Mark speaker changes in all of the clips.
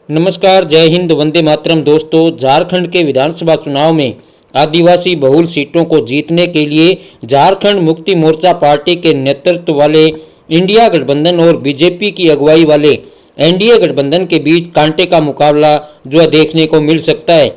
Speaker 1: नमस्कार, जय हिंद, वंदे मातरम। दोस्तों, झारखंड के विधानसभा चुनाव में आदिवासी बहुल सीटों को जीतने के लिए झारखंड मुक्ति मोर्चा पार्टी के नेतृत्व वाले इंडिया गठबंधन और बीजेपी की अगुवाई वाले एनडीए गठबंधन के बीच कांटे का मुकाबला जो देखने को मिल सकता है।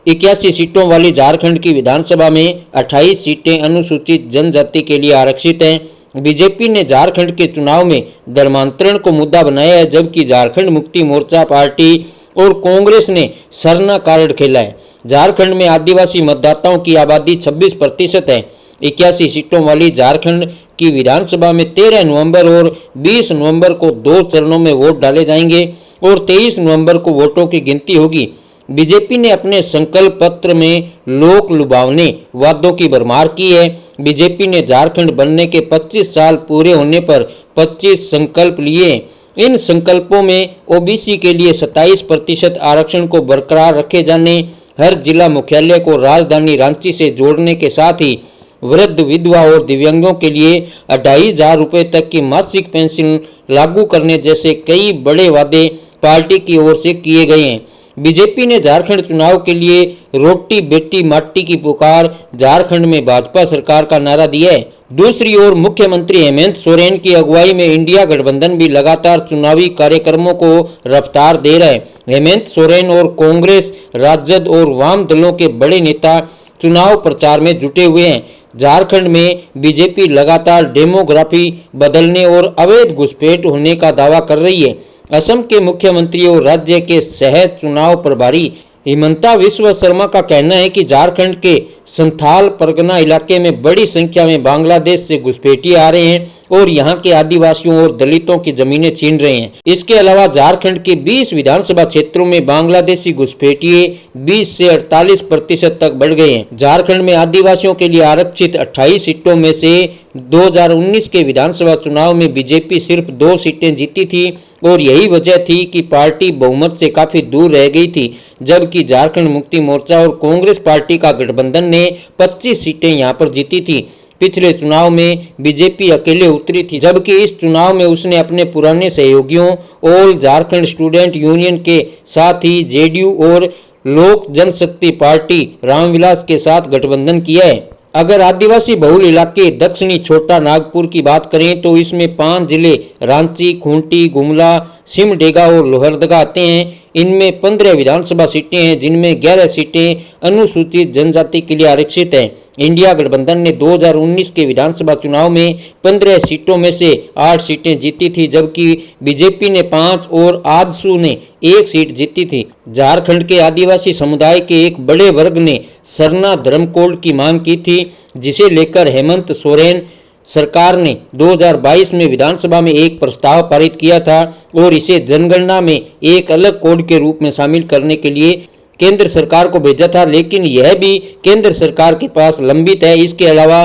Speaker 1: 81 सीटों वाली झारखंड की विधानसभा में 28 सीटें अनुसूचित जनजाति के लिए आरक्षित हैं। बीजेपी ने झारखंड के चुनाव में धर्मांतरण को मुद्दा बनाया है, जबकि झारखंड मुक्ति मोर्चा पार्टी और कांग्रेस ने सरना कार्ड खेला है। झारखंड में आदिवासी मतदाताओं की आबादी 26% है। 81 सीटों वाली झारखंड की विधानसभा में 13 नवंबर और 20 नवंबर को 2 चरणों में वोट डाले जाएंगे और 23 नवंबर को वोटों की गिनती होगी। बीजेपी ने अपने संकल्प पत्र में लोक लुभावने वादों की भरमार की है। बीजेपी ने झारखंड बनने के 25 साल पूरे होने पर 25 संकल्प लिए। इन संकल्पों में ओबीसी के लिए 27% आरक्षण को बरकरार रखे जाने, हर जिला मुख्यालय को राजधानी रांची से जोड़ने के साथ ही वृद्ध, विधवा और दिव्यांगों के लिए 2500 रुपये तक की मासिक पेंशन लागू करने जैसे कई बड़े वादे पार्टी की ओर से किए गए हैं। बीजेपी ने झारखंड चुनाव के लिए रोटी बेटी माटी की पुकार, झारखंड में भाजपा सरकार का नारा दिया है। दूसरी ओर मुख्यमंत्री हेमंत सोरेन की अगुवाई में इंडिया गठबंधन भी लगातार चुनावी कार्यक्रमों को रफ्तार दे रहा है। हेमंत सोरेन और कांग्रेस, राजद और वाम दलों के बड़े नेता चुनाव प्रचार में जुटे हुए हैं। झारखंड में बीजेपी लगातार डेमोग्राफी बदलने और अवैध घुसपैठ होने का दावा कर रही है। असम के मुख्यमंत्री और राज्य के सह चुनाव प्रभारी हिमंता विश्व शर्मा का कहना है कि झारखंड के संथाल परगना इलाके में बड़ी संख्या में बांग्लादेश से घुसपैठिए आ रहे हैं और यहां के आदिवासियों और दलितों की जमीनें छीन रहे हैं। इसके अलावा झारखंड के 20 विधानसभा क्षेत्रों में बांग्लादेशी घुसपैठिए 20 से 48% तक बढ़ गए हैं। झारखंड में आदिवासियों के लिए आरक्षित 28 सीटों में से 2019 के विधानसभा चुनाव में बीजेपी सिर्फ 2 सीटें जीती थी और यही वजह थी कि पार्टी बहुमत से काफी दूर रह गई थी, जबकि झारखंड मुक्ति मोर्चा और कांग्रेस पार्टी का गठबंधन ने 25 सीटें यहां पर जीती थी। पिछले चुनाव में बीजेपी अकेले उतरी थी, जबकि इस चुनाव में उसने अपने पुराने सहयोगियों ऑल झारखंड स्टूडेंट यूनियन के साथ ही जेडीयू और लोक जनशक्ति पार्टी रामविलास के साथ गठबंधन किया है। अगर आदिवासी बहुल इलाके दक्षिणी छोटा नागपुर की बात करें तो इसमें 5 जिले रांची, खूंटी, गुमला, सिमडेगा और लोहरदगा आते हैं। इनमें 15 विधानसभा सीटें हैं, जिनमें 11 सीटें अनुसूचित जनजाति के लिए आरक्षित हैं। इंडिया गठबंधन ने 2019 के विधानसभा चुनाव में 15 सीटों में से 8 सीटें जीती थी, जबकि बीजेपी ने 5 और आजसू ने 1 सीट जीती थी। झारखंड के आदिवासी समुदाय के एक बड़े वर्ग ने सरना धर्म कोड की मांग की थी, जिसे लेकर हेमंत सोरेन सरकार ने 2022 में विधानसभा में एक प्रस्ताव पारित किया था और इसे जनगणना में एक अलग कोड के रूप में शामिल करने के लिए केंद्र सरकार को भेजा था, लेकिन यह भी केंद्र सरकार के पास लंबित है। इसके अलावा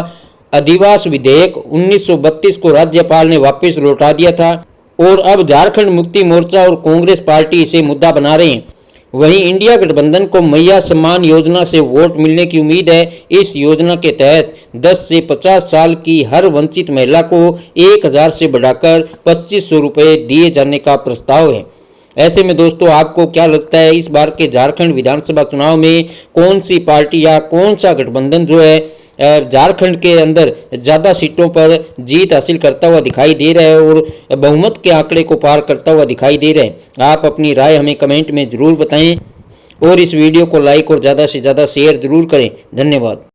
Speaker 1: आदिवासी विधेयक 1932 को राज्यपाल ने वापस लौटा दिया था और अब झारखंड मुक्ति मोर्चा और कांग्रेस पार्टी इसे मुद्दा बना रहे हैं। वहीं इंडिया गठबंधन को मैया सम्मान योजना से वोट मिलने की उम्मीद है। इस योजना के तहत 10 से 50 साल की हर वंचित महिला को 1000 से बढ़ाकर 2500 रुपये दिए जाने का प्रस्ताव है। ऐसे में दोस्तों, आपको क्या लगता है, इस बार के झारखंड विधानसभा चुनाव में कौन सी पार्टी या कौन सा गठबंधन जो है झारखंड के अंदर ज्यादा सीटों पर जीत हासिल करता हुआ दिखाई दे रहा है और बहुमत के आंकड़े को पार करता हुआ दिखाई दे रहा है? आप अपनी राय हमें कमेंट में जरूर बताएं और इस वीडियो को लाइक और ज्यादा से ज्यादा शेयर जरूर करें। धन्यवाद।